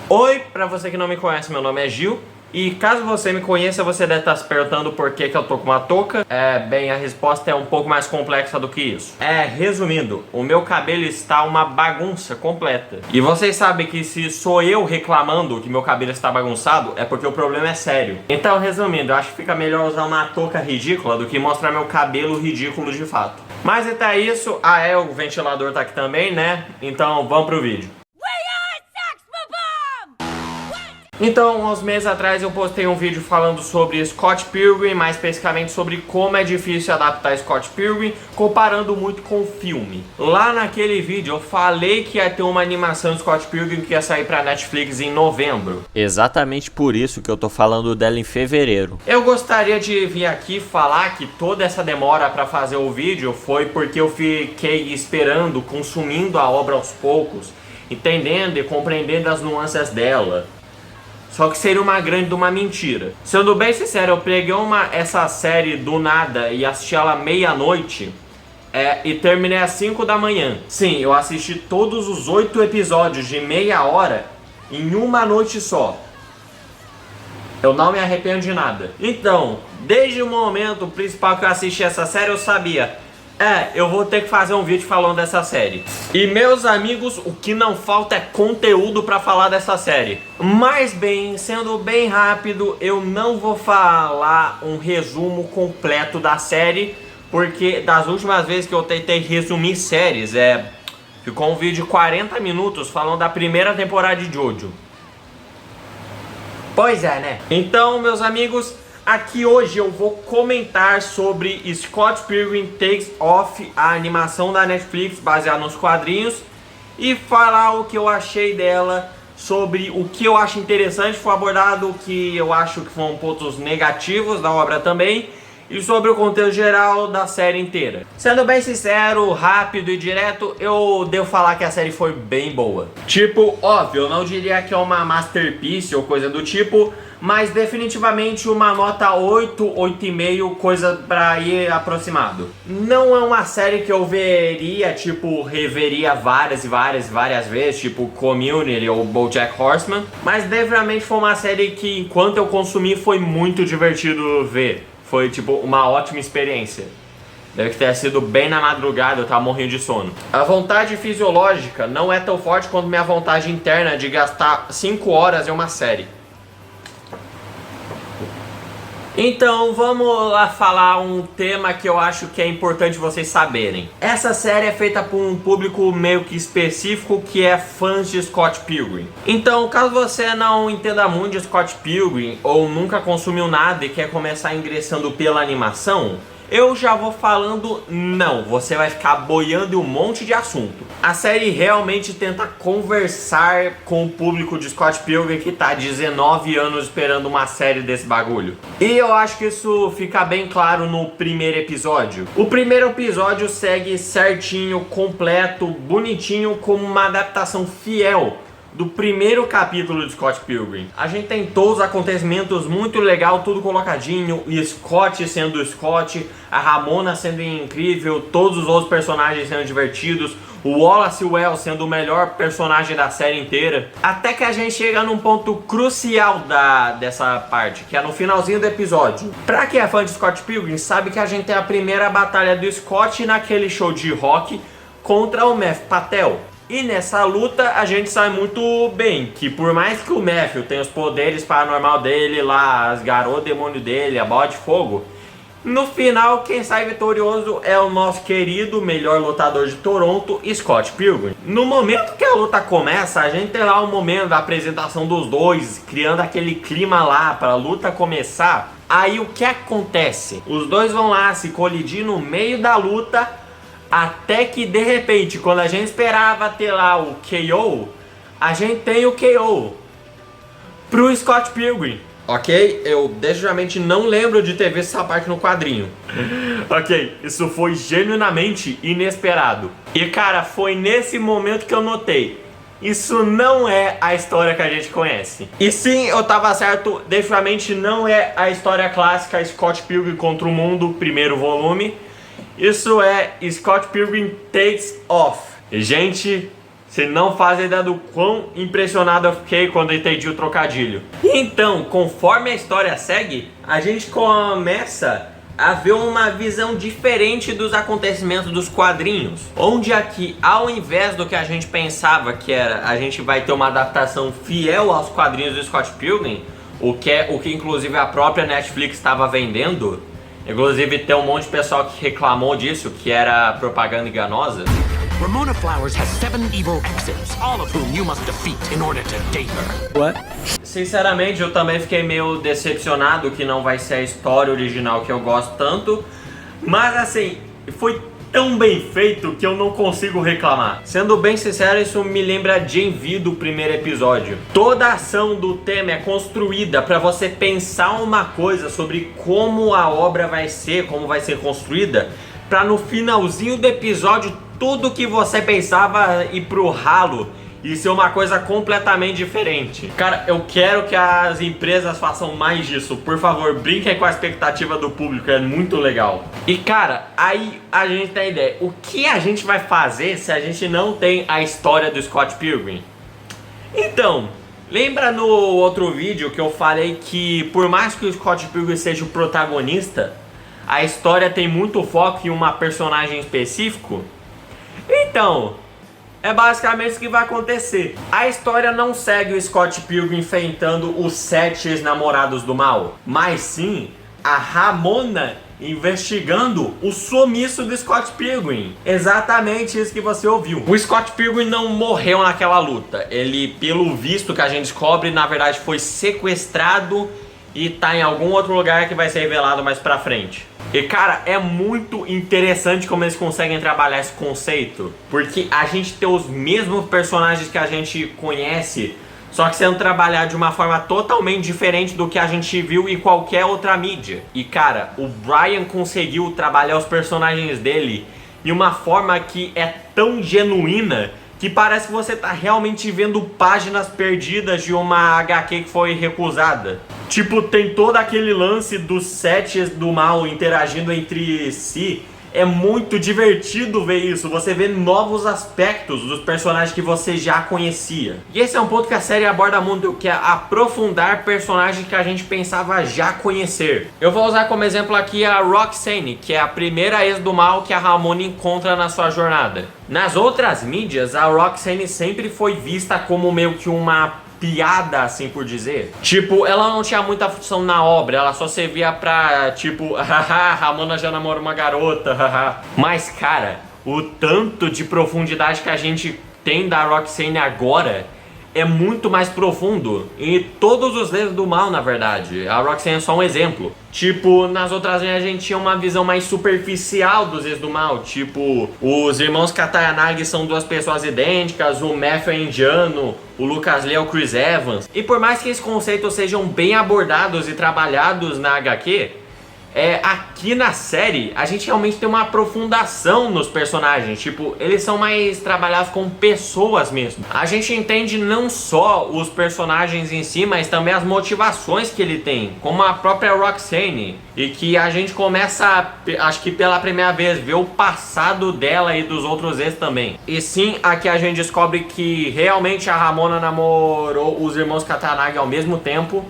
Oi, pra você que não me conhece, meu nome é Gil. E caso você me conheça, você deve estar se perguntando por que eu tô com uma touca. Bem, a resposta é um pouco mais complexa do que isso. Resumindo, o meu cabelo está uma bagunça completa. E vocês sabem que se sou eu reclamando que meu cabelo está bagunçado, é porque o problema é sério. Então, resumindo, eu acho que fica melhor usar uma touca ridícula do que mostrar meu cabelo ridículo de fato. Mas até isso, o ventilador tá aqui também, né? Então, vamos pro vídeo. Então, uns meses atrás eu postei um vídeo falando sobre Scott Pilgrim, mais especificamente sobre como é difícil adaptar Scott Pilgrim, comparando muito com o filme. Lá naquele vídeo eu falei que ia ter uma animação de Scott Pilgrim que ia sair pra Netflix em novembro. Exatamente por isso que eu tô falando dela em fevereiro. Eu gostaria de vir aqui falar que toda essa demora pra fazer o vídeo foi porque eu fiquei esperando, consumindo a obra aos poucos, entendendo e compreendendo as nuances dela. Só que seria uma grande de uma mentira. Sendo bem sincero, eu peguei essa série do nada e assisti ela meia-noite e terminei às 5 da manhã. Sim, eu assisti todos os 8 episódios de meia hora em uma noite só. Eu não me arrependo de nada. Então, desde o momento principal que eu assisti essa série, eu sabia... eu vou ter que fazer um vídeo falando dessa série. E meus amigos, o que não falta é conteúdo pra falar dessa série. Mas bem, sendo bem rápido, eu não vou falar um resumo completo da série, porque das últimas vezes que eu tentei resumir séries, ficou um vídeo de 40 minutos falando da primeira temporada de Jojo. Pois é, né? Então, meus amigos... Aqui hoje eu vou comentar sobre Scott Pilgrim Takes Off, a animação da Netflix baseada nos quadrinhos, e falar o que eu achei dela, sobre o que eu acho interessante foi abordado, o que eu acho que foram pontos negativos da obra também, e sobre o contexto geral da série inteira. Sendo bem sincero, rápido e direto, eu devo falar que a série foi bem boa. Tipo, óbvio, eu não diria que é uma masterpiece ou coisa do tipo, mas definitivamente uma nota 8, 8,5, coisa pra ir aproximado. Não é uma série que eu veria, tipo, reveria várias vezes, tipo Community ou BoJack Horseman, mas definitivamente foi uma série que enquanto eu consumi foi muito divertido ver. Foi tipo uma ótima experiência. Deve ter sido bem na madrugada, eu tava morrendo de sono. A vontade fisiológica não é tão forte quanto minha vontade interna de gastar 5 horas em uma série. Então vamos lá falar um tema que eu acho que é importante vocês saberem. Essa série é feita por um público meio que específico que é fãs de Scott Pilgrim. Então caso você não entenda muito de Scott Pilgrim ou nunca consumiu nada e quer começar ingressando pela animação, eu já vou falando, não, você vai ficar boiando em um monte de assunto. A série realmente tenta conversar com o público de Scott Pilgrim que tá 19 anos esperando uma série desse bagulho. E eu acho que isso fica bem claro no primeiro episódio. O primeiro episódio segue certinho, completo, bonitinho, como uma adaptação fiel do primeiro capítulo de Scott Pilgrim. A gente tem todos os acontecimentos muito legal, tudo colocadinho, o Scott sendo o Scott, a Ramona sendo incrível, todos os outros personagens sendo divertidos, o Wallace Wells sendo o melhor personagem da série inteira. Até que a gente chega num ponto crucial dessa parte, que é no finalzinho do episódio. Pra quem é fã de Scott Pilgrim, sabe que a gente tem a primeira batalha do Scott naquele show de rock contra o Matt Patel. E nessa luta a gente sabe muito bem que por mais que o Matthew tenha os poderes paranormal dele lá, as garotas demônio dele, a bola de fogo, no final quem sai vitorioso é o nosso querido melhor lutador de Toronto, Scott Pilgrim. No momento que a luta começa, a gente tem lá um momento da apresentação dos dois, criando aquele clima lá para a luta começar. Aí o que acontece? Os dois vão lá se colidir no meio da luta, até que de repente, quando a gente esperava ter lá o KO, a gente tem o KO pro Scott Pilgrim. Ok? Eu definitivamente não lembro de ter visto essa parte no quadrinho. Ok, isso foi genuinamente inesperado. E cara, foi nesse momento que eu notei: isso não é a história que a gente conhece. E sim, eu tava certo, definitivamente não é a história clássica Scott Pilgrim contra o mundo, primeiro volume. Isso é Scott Pilgrim Takes Off. Gente, Você não faz ideia do quão impressionado eu fiquei quando eu entendi o trocadilho. Então, conforme a história segue, a gente começa a ver uma visão diferente dos acontecimentos dos quadrinhos. Onde aqui, ao invés do que a gente pensava que era, a gente vai ter uma adaptação fiel aos quadrinhos do Scott Pilgrim, o que inclusive a própria Netflix estava vendendo. Inclusive tem um monte de pessoal que reclamou disso, que era propaganda enganosa. Ramona Flowers has 7 evil exes, all of whom you must defeat in order to date her. What? Sinceramente, eu também fiquei meio decepcionado que não vai ser a história original que eu gosto tanto. Mas assim, foi tão bem feito que eu não consigo reclamar. Sendo bem sincero, isso me lembra Gen V do primeiro episódio. Toda a ação do tema é construída para você pensar uma coisa sobre como a obra vai ser, como vai ser construída, para no finalzinho do episódio tudo que você pensava ir pro ralo e ser uma coisa completamente diferente. Cara, eu quero que as empresas façam mais disso. Por favor, brinquem com a expectativa do público, é muito legal. E cara, aí a gente tem a ideia. O que a gente vai fazer se a gente não tem a história do Scott Pilgrim? Então, lembra no outro vídeo que eu falei que por mais que o Scott Pilgrim seja o protagonista, a história tem muito foco em uma personagem específico? Então, é basicamente isso que vai acontecer. A história não segue o Scott Pilgrim enfrentando os 7 ex-namorados do mal, mas sim a Ramona investigando o sumiço do Scott Pilgrim. Exatamente isso que você ouviu. O Scott Pilgrim não morreu naquela luta. Ele, pelo visto que a gente descobre, na verdade foi sequestrado e tá em algum outro lugar que vai ser revelado mais pra frente. E cara, é muito interessante como eles conseguem trabalhar esse conceito, porque a gente tem os mesmos personagens que a gente conhece, só que sendo trabalhado de uma forma totalmente diferente do que a gente viu em qualquer outra mídia. E cara, o Bryan conseguiu trabalhar os personagens dele de uma forma que é tão genuína que parece que você tá realmente vendo páginas perdidas de uma HQ que foi recusada. Tipo, tem todo aquele lance dos 7 do mal interagindo entre si. É muito divertido ver isso. Você vê novos aspectos dos personagens que você já conhecia. E esse é um ponto que a série aborda muito, que é aprofundar personagens que a gente pensava já conhecer. Eu vou usar como exemplo aqui a Roxanne, que é a primeira ex do mal que a Ramona encontra na sua jornada. Nas outras mídias, a Roxanne sempre foi vista como meio que uma piada, assim por dizer. Tipo, ela não tinha muita função na obra, ela só servia pra, tipo, haha, Ramona já namora uma garota, haha. Mas, cara, o tanto de profundidade que a gente tem da Roxanne agora é muito mais profundo. E todos os dedos do mal, na verdade. A Roxanne é só um exemplo. Tipo, nas outras vezes a gente tinha uma visão mais superficial dos dedos do mal. Tipo, os irmãos Katayanagi são 2 pessoas idênticas, o Matthew é indiano, o Lucas Lee é o Chris Evans. E por mais que esses conceitos sejam bem abordados e trabalhados na HQ, aqui na série a gente realmente tem uma aprofundação nos personagens. Tipo, eles são mais trabalhados com pessoas mesmo. A gente entende não só os personagens em si, mas também as motivações que ele tem, como a própria Roxanne. E que a gente começa, acho que pela primeira vez, ver o passado dela e dos outros ex também. E sim, aqui a gente descobre que realmente a Ramona namorou os irmãos Katayanagi ao mesmo tempo.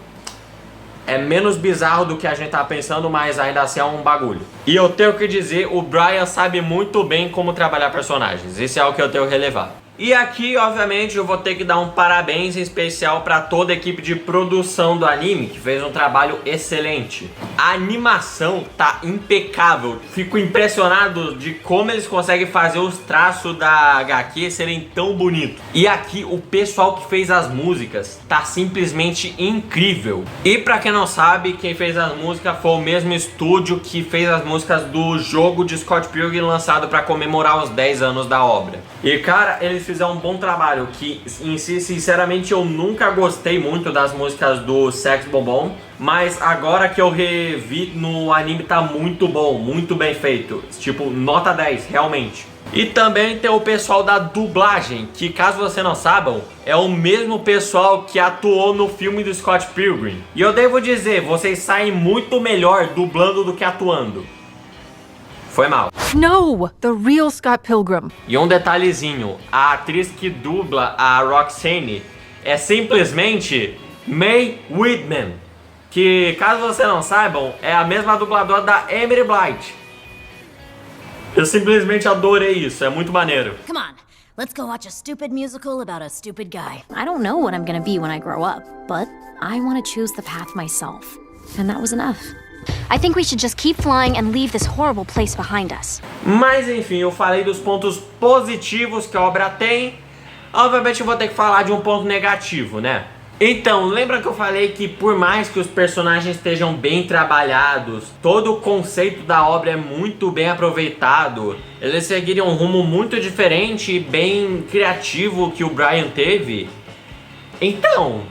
É menos bizarro do que a gente tá pensando, mas ainda assim é um bagulho. E eu tenho que dizer, o Bryan sabe muito bem como trabalhar personagens. Isso é o que eu tenho que relevar. E aqui, obviamente, eu vou ter que dar um parabéns em especial para toda a equipe de produção do anime, que fez um trabalho excelente. A animação tá impecável. Fico impressionado de como eles conseguem fazer os traços da HQ serem tão bonitos. E aqui, o pessoal que fez as músicas tá simplesmente incrível. E pra quem não sabe, quem fez as músicas foi o mesmo estúdio que fez as músicas do jogo de Scott Pilgrim lançado para comemorar os 10 anos da obra. E cara, eles fizeram um bom trabalho, que em si, sinceramente, eu nunca gostei muito das músicas do Sex Bombom, mas agora que eu revi no anime tá muito bom, muito bem feito, tipo, nota 10, realmente. E também tem o pessoal da dublagem, que caso você não saibam, é o mesmo pessoal que atuou no filme do Scott Pilgrim. E eu devo dizer, vocês saem muito melhor dublando do que atuando. Foi mal. No, the real Scott Pilgrim. E um detalhezinho, a atriz que dubla a Roxane é simplesmente Mae Whitman, que, caso você não saibam, é a mesma dubladora da Emily Blythe. Eu simplesmente adorei isso, é muito maneiro. Come on, let's go watch a stupid musical about a stupid guy. I don't know what I'm gonna be when I grow up, but I want to choose the path myself. And that was enough. I think we should just keep flying and leave this horrible place behind us. Mas enfim, eu falei dos pontos positivos que a obra tem. Obviamente eu vou ter que falar de um ponto negativo, né? Então, lembra que eu falei que por mais que os personagens estejam bem trabalhados, todo o conceito da obra é muito bem aproveitado, eles seguiriam um rumo muito diferente e bem criativo que o Brian teve? Então,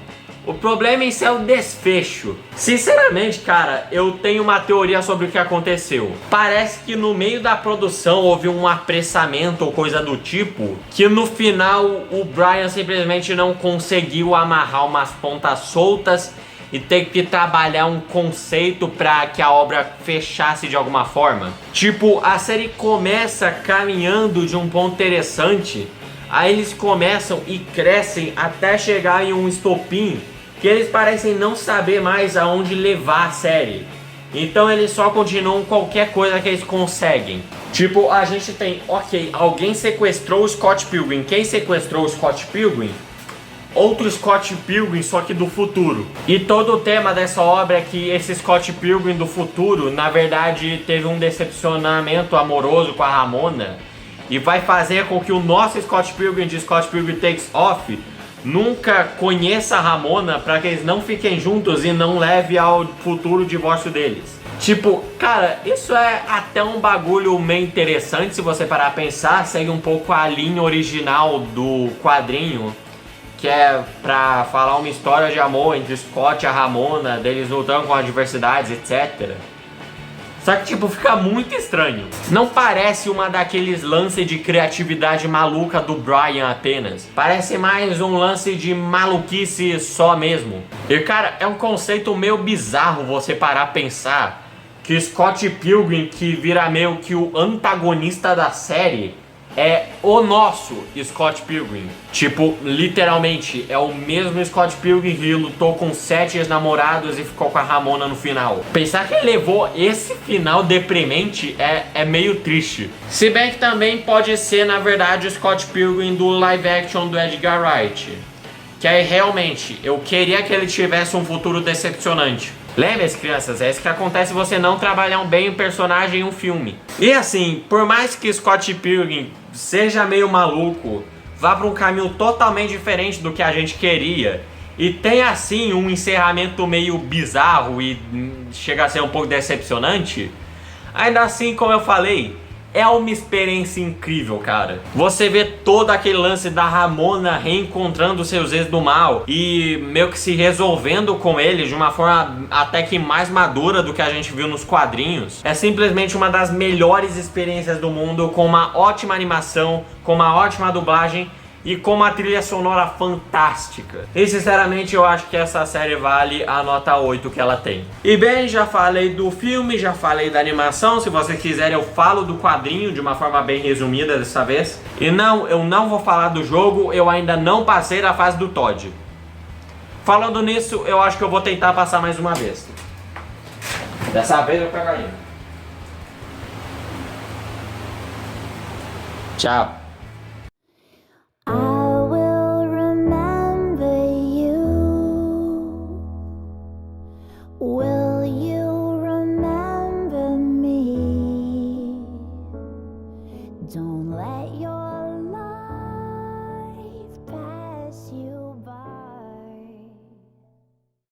o problema em si é o desfecho. Sinceramente, cara, eu tenho uma teoria sobre o que aconteceu. Parece que no meio da produção houve um apressamento ou coisa do tipo, que no final o Brian simplesmente não conseguiu amarrar umas pontas soltas e ter que trabalhar um conceito pra que a obra fechasse de alguma forma. Tipo, a série começa caminhando de um ponto interessante, aí eles começam e crescem até chegar em um estopim que eles parecem não saber mais aonde levar a série. Então eles só continuam qualquer coisa que eles conseguem. Tipo, a gente tem, ok, alguém sequestrou o Scott Pilgrim. Quem sequestrou o Scott Pilgrim? Outro Scott Pilgrim, só que do futuro. E todo o tema dessa obra é que esse Scott Pilgrim do futuro, na verdade, teve um decepcionamento amoroso com a Ramona e vai fazer com que o nosso Scott Pilgrim de Scott Pilgrim Takes Off nunca conheça a Ramona, pra que eles não fiquem juntos e não leve ao futuro divórcio deles. Tipo, cara, isso é até um bagulho meio interessante se você parar a pensar. Segue um pouco a linha original do quadrinho, que é pra falar uma história de amor entre Scott e a Ramona, deles lutando com adversidades, etc. Só que, tipo, fica muito estranho. Não parece uma daqueles lances de criatividade maluca do Brian apenas. Parece mais um lance de maluquice só mesmo. E, cara, é um conceito meio bizarro você parar a pensar que Scott Pilgrim, que vira meio que o antagonista da série, é o nosso Scott Pilgrim. Tipo, literalmente, é o mesmo Scott Pilgrim que lutou com 7 ex-namorados e ficou com a Ramona no final. Pensar que ele levou esse final deprimente é meio triste. Se bem que também pode ser, na verdade, o Scott Pilgrim do live action do Edgar Wright. Que aí, realmente, eu queria que ele tivesse um futuro decepcionante. Lembre-se, crianças, é isso que acontece se você não trabalhar bem um personagem em um filme. E assim, por mais que Scott Pilgrim seja meio maluco, vá para um caminho totalmente diferente do que a gente queria, e tem assim um encerramento meio bizarro e chega a ser um pouco decepcionante, ainda assim, como eu falei, é uma experiência incrível, cara. Você vê todo aquele lance da Ramona reencontrando seus ex do mal e meio que se resolvendo com eles de uma forma até que mais madura do que a gente viu nos quadrinhos. É simplesmente uma das melhores experiências do mundo, com uma ótima animação, com uma ótima dublagem e com uma trilha sonora fantástica. E sinceramente eu acho que essa série vale a nota 8 que ela tem. E bem, já falei do filme, já falei da animação. Se você quiser eu falo do quadrinho de uma forma bem resumida dessa vez. E não, eu não vou falar do jogo, eu ainda não passei da fase do Todd. Falando nisso, eu acho que eu vou tentar passar mais uma vez. Dessa vez eu pego ainda. Tchau.